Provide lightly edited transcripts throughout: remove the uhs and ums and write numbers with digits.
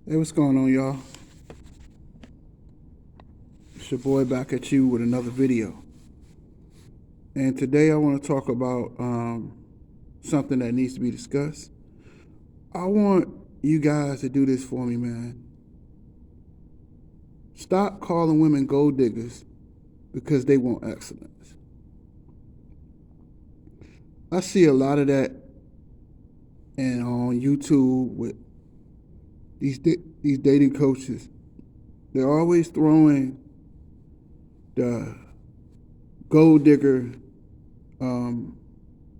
Hey, what's going on, y'all? It's your boy back at you with another video. And today I want to talk about something that needs to be discussed. I want you guys to do this for me, man. Stop calling women gold diggers because they want excellence. I see a lot of that and on YouTube with these dating coaches. They're always throwing the gold digger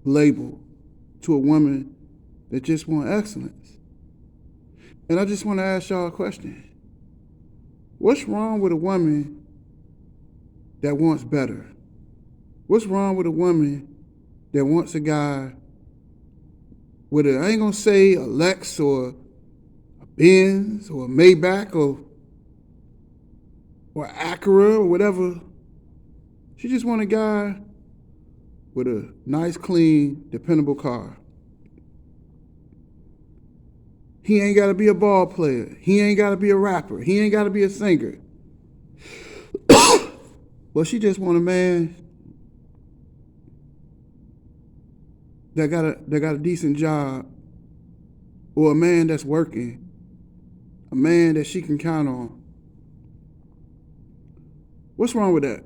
label to a woman that just want excellence. And I just want to ask y'all a question. What's wrong with a woman that wants better? What's wrong with a woman that wants a guy with I ain't gonna say a Lex or a Benz or a Maybach or Acura or whatever. She just want a guy with a nice, clean, dependable car. He ain't got to be a ball player. He ain't got to be a rapper. He ain't got to be a singer. But she just want a man that got a decent job, or a man that's working, a man that she can count on. What's wrong with that?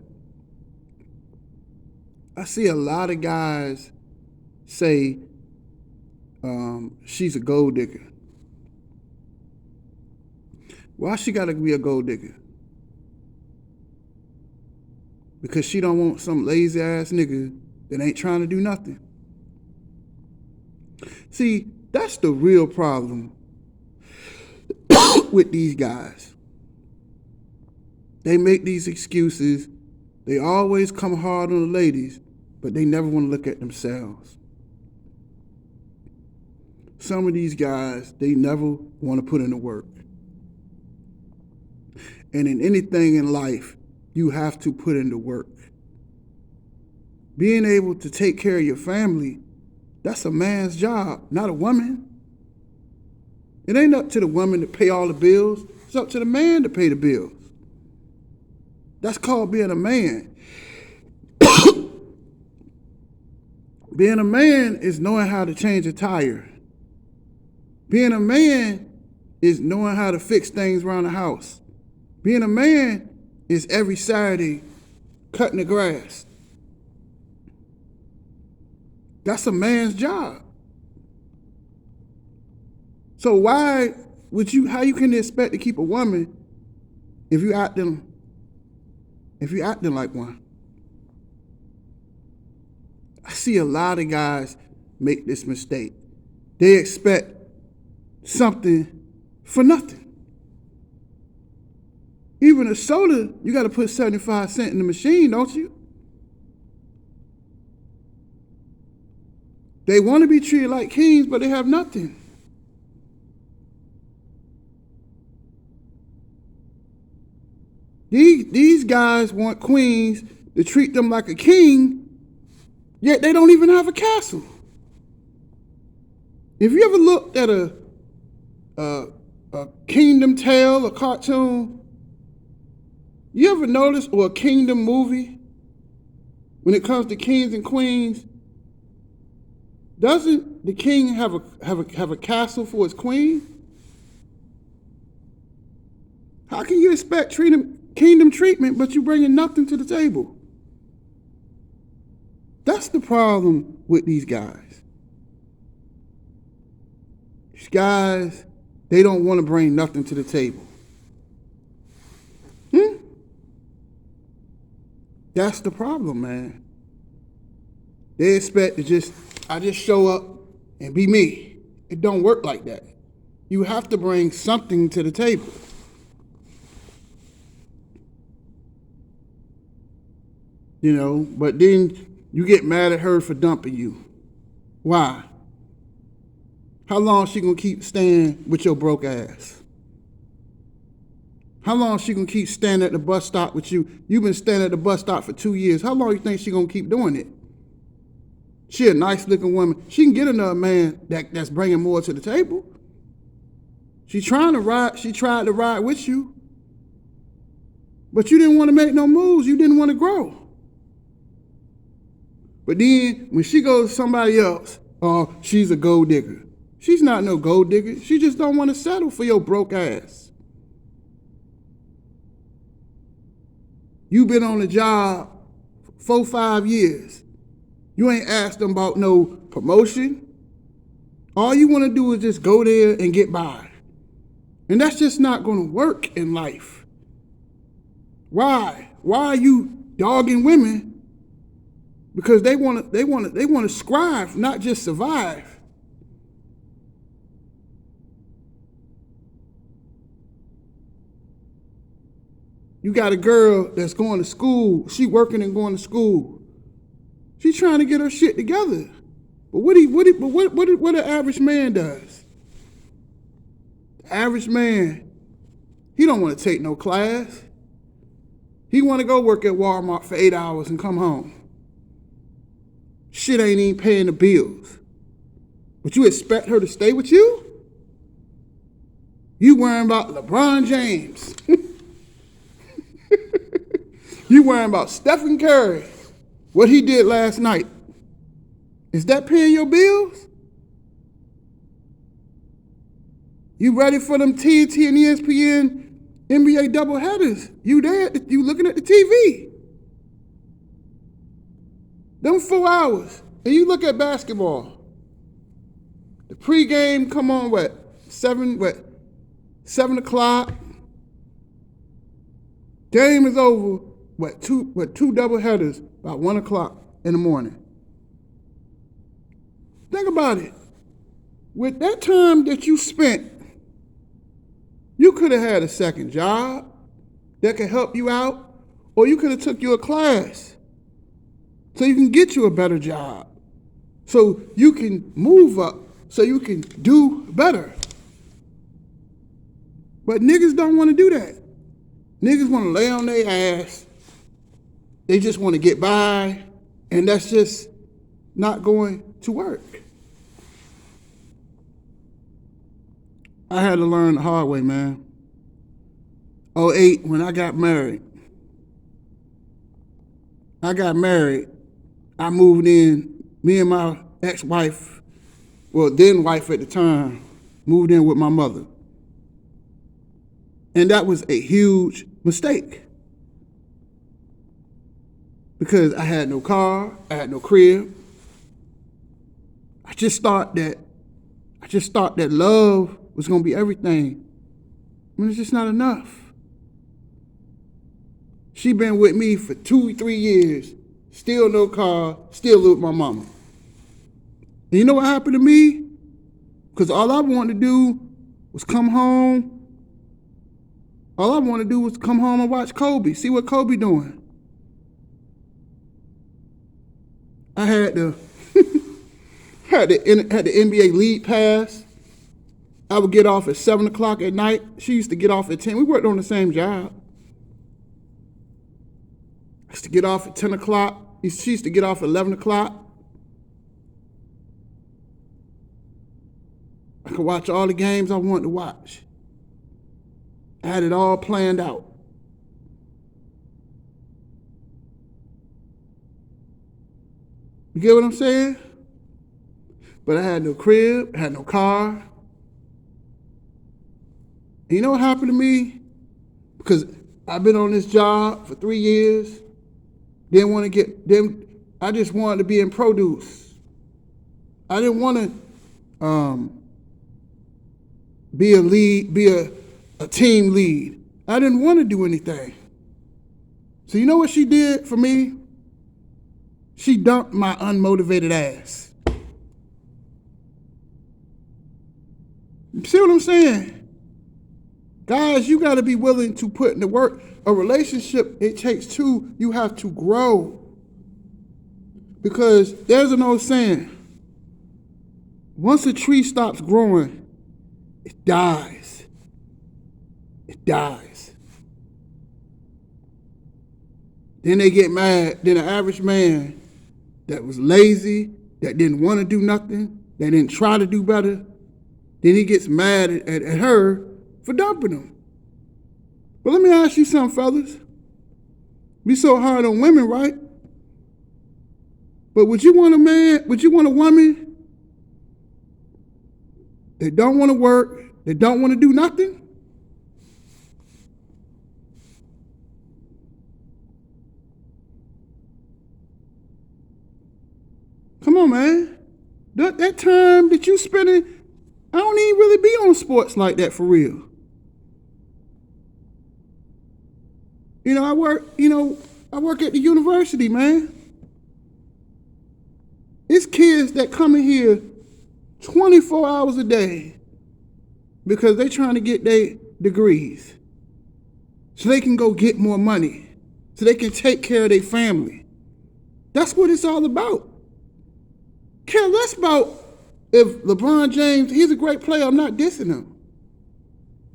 I see a lot of guys say she's a gold digger. Why she gotta be a gold digger? Because she don't want some lazy ass nigga that ain't trying to do nothing. See, that's the real problem with these guys. They make these excuses. They always come hard on the ladies, but they never want to look at themselves. Some of these guys, they never want to put in the work. And in anything in life, you have to put in the work. Being able to take care of your family, that's a man's job, not a woman. It ain't up to the woman to pay all the bills. It's up to the man to pay the bills. That's called being a man. Being a man is knowing how to change a tire. Being a man is knowing how to fix things around the house. Being a man is every Saturday cutting the grass. That's a man's job. So why would you? How you can expect to keep a woman if you acting like one? I see a lot of guys make this mistake. They expect something for nothing. Even a soda, you got to put 75 cents in the machine, don't you? They want to be treated like kings, but they have nothing. These guys want queens to treat them like a king, yet they don't even have a castle. If you ever looked at a Kingdom Tale, a cartoon, you ever notice, or a kingdom movie, when it comes to kings and queens, doesn't the king have a castle for his queen? How can you expect kingdom treatment, but you bringing nothing to the table? That's the problem with these guys. These guys, they don't want to bring nothing to the table. That's the problem, man. They expect to just show up and be me. It don't work like that. You have to bring something to the table. You know, but then you get mad at her for dumping you. Why? How long she gonna keep staying with your broke ass? How long she gonna keep standing at the bus stop with you? You've been standing at the bus stop for 2 years. How long you think she gonna keep doing it? She a nice looking woman. She can get another man that's bringing more to the table. She tried to ride with you, but you didn't want to make no moves. You didn't want to grow. But then when she goes to somebody else, oh, she's a gold digger. She's not no gold digger. She just don't want to settle for your broke ass. You've been on the job for 4-5 years. You ain't asked them about no promotion. All you want to do is just go there and get by. And that's just not going to work in life. Why? Why are you dogging women? Because they want to strive, not just survive. You got a girl that's going to school. She working and going to school. She's trying to get her shit together. But what the average man does? The average man, he don't want to take no class. He want to go work at Walmart for 8 hours and come home. Shit ain't even paying the bills. But you expect her to stay with you? You worrying about LeBron James. You worrying about Stephen Curry, what he did last night. Is that paying your bills? You ready for them TNT and ESPN NBA doubleheaders? You there? You looking at the TV? Them 4 hours. And you look at basketball. The pregame come on 7 o'clock. Game is over. Two doubleheaders about 1 o'clock in the morning. Think about it. With that time that you spent, you could have had a second job that could help you out, or you could have took you a class so you can get you a better job, so you can move up, so you can do better. But niggas don't want to do that. Niggas want to lay on their ass. They just want to get by, and that's just not going to work. I had to learn the hard way, man. 2008, when I got married. I moved in, me and my ex-wife, well, then wife at the time, moved in with my mother. And that was a huge mistake. Because I had no car, I had no crib. I just thought that love was gonna be everything. I mean, it's just not enough. She been with me for 2-3 years, still no car, still live with my mama. And you know what happened to me? Because all I wanted to do was come home. All I wanted to do was come home and watch Kobe, see what Kobe doing. I had the NBA league pass. I would get off at 7 o'clock at night. She used to get off at 10. We worked on the same job. I used to get off at 10 o'clock. She used to get off at 11 o'clock. I could watch all the games I wanted to watch. I had it all planned out. You get what I'm saying? But I had no crib, I had no car. And you know what happened to me? Because I've been on this job for 3 years. I just wanted to be in produce. I didn't want to be a lead, be a team lead. I didn't want to do anything. So you know what she did for me? She dumped my unmotivated ass. See what I'm saying? Guys, you got to be willing to put in the work. A relationship, it takes two. You have to grow. Because there's an old saying, once a tree stops growing, it dies. It dies. Then they get mad. Then an average man that was lazy, that didn't want to do nothing, that didn't try to do better, Then he gets mad at her for dumping him. But let me ask you something, fellas. We so hard on women, right? But would you want a woman that don't want to work, that don't want to do nothing? Come on, man. That time that you spending, I don't even really be on sports like that for real. I work at the university, man. It's kids that come in here 24 hours a day because they trying to get their degrees so they can go get more money, so they can take care of their family. That's what it's all about. Care less about if LeBron James, he's a great player, I'm not dissing him.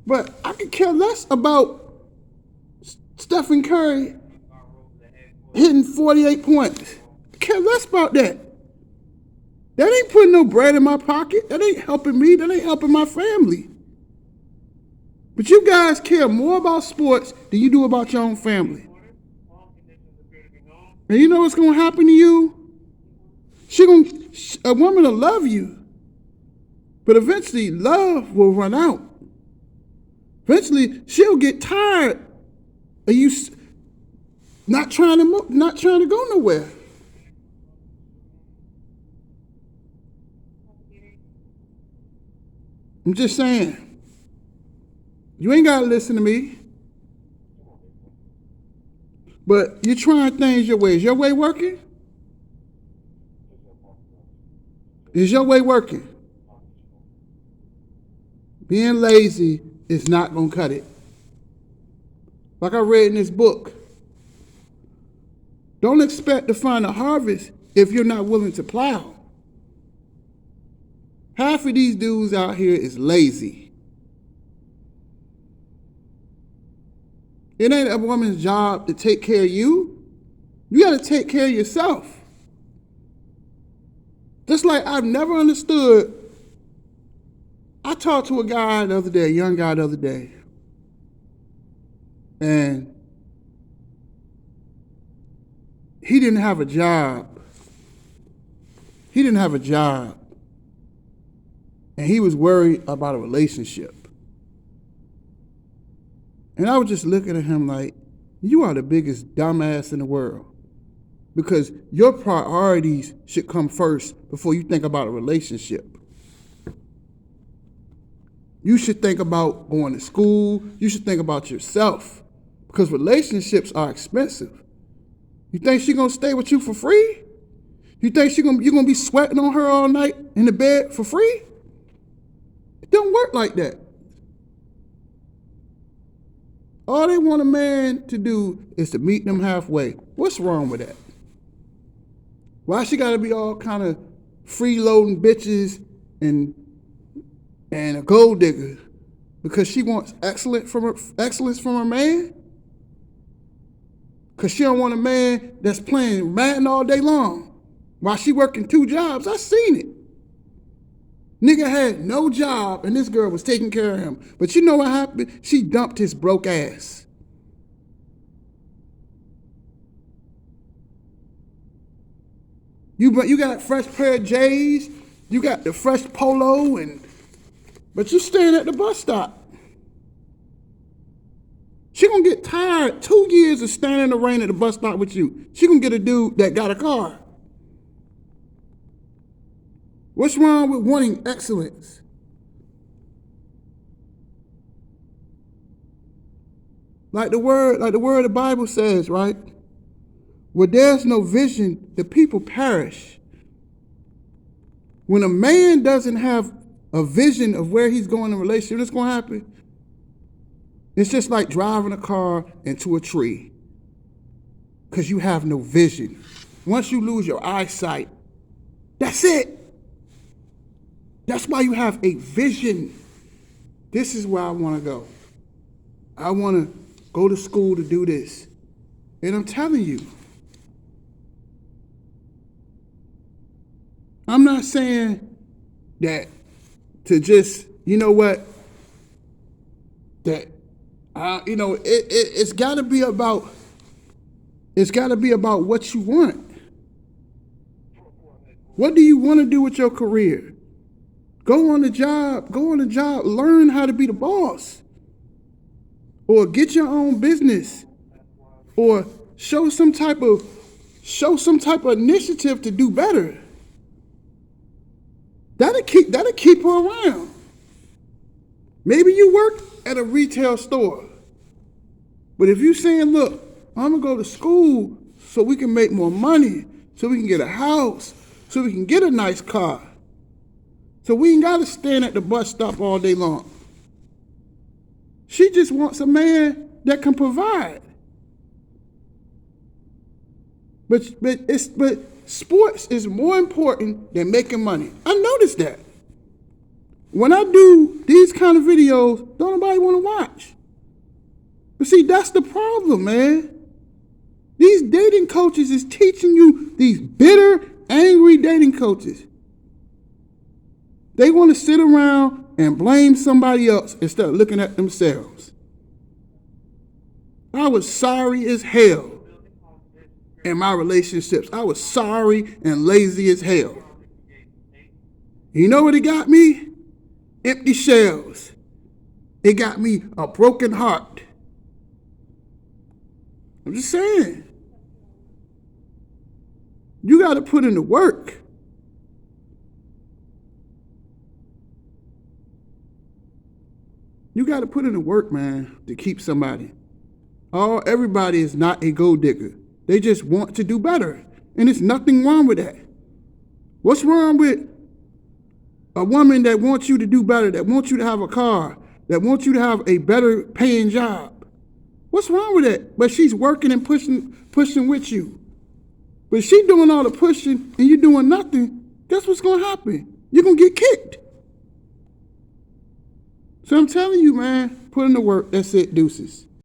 But I could care less about Stephen Curry hitting 48 points. I care less about that. That ain't putting no bread in my pocket. That ain't helping me. That ain't helping my family. But you guys care more about sports than you do about your own family. And you know what's going to happen to you? A woman will love you, but eventually love will run out. Eventually she'll get tired of you not trying to go nowhere. I'm just saying, you ain't got to listen to me, but you're trying things your way. Is your way working? Is your way working? Being lazy is not going to cut it. Like I read in this book, don't expect to find a harvest if you're not willing to plow. Half of these dudes out here is lazy. It ain't a woman's job to take care of you. You got to take care of yourself. Just like I've never understood. I talked to a guy the other day, a young guy the other day, and he didn't have a job. He didn't have a job. And he was worried about a relationship. And I was just looking at him like, you are the biggest dumbass in the world. Because your priorities should come first before you think about a relationship. You should think about going to school. You should think about yourself. Because relationships are expensive. You think she's going to stay with you for free? You think you're going to be sweating on her all night in the bed for free? It don't work like that. All they want a man to do is to meet them halfway. What's wrong with that? Why she got to be all kind of freeloading bitches and a gold digger? Because she wants excellence from her man? Because she don't want a man that's playing Madden all day long while she working 2 jobs. I seen it. Nigga had no job and this girl was taking care of him. But you know what happened? She dumped his broke ass. You got a fresh pair of J's, you got the fresh polo, but you staying at the bus stop. She gonna get tired 2 years of standing in the rain at the bus stop with you. She gonna get a dude that got a car. What's wrong with wanting excellence? Like the word of the Bible says, right? Where there's no vision, the people perish. When a man doesn't have a vision of where he's going in a relationship, what's going to happen? It's just like driving a car into a tree because you have no vision. Once you lose your eyesight, that's it. That's why you have a vision. This is where I want to go. I want to go to school to do this. And I'm telling you, I'm not saying that to just, you know what, that, it's got to be about, what you want. What do you want to do with your career? Go on the job, learn how to be the boss. Or get your own business. Or show some type of initiative to do better. That'll keep her around. Maybe you work at a retail store. But if you saying, look, I'm gonna go to school so we can make more money, so we can get a house, so we can get a nice car, so we ain't gotta stand at the bus stop all day long. She just wants a man that can provide. But sports is more important than making money. I noticed that. When I do these kind of videos, don't nobody want to watch. But see, that's the problem, man. These dating coaches is teaching you, these bitter, angry dating coaches. They want to sit around and blame somebody else instead of looking at themselves. I was sorry as hell in my relationships. I was sorry and lazy as hell. You know what it got me? Empty shells. It got me a broken heart. I'm just saying. You got to put in the work. You got to put in the work, man, to keep somebody. Everybody is not a gold digger. They just want to do better. And there's nothing wrong with that. What's wrong with a woman that wants you to do better, that wants you to have a car, that wants you to have a better paying job? What's wrong with that? But she's working and pushing with you. But she doing all the pushing and you doing nothing, guess what's going to happen? You're going to get kicked. So I'm telling you, man, put in the work. That's it, deuces.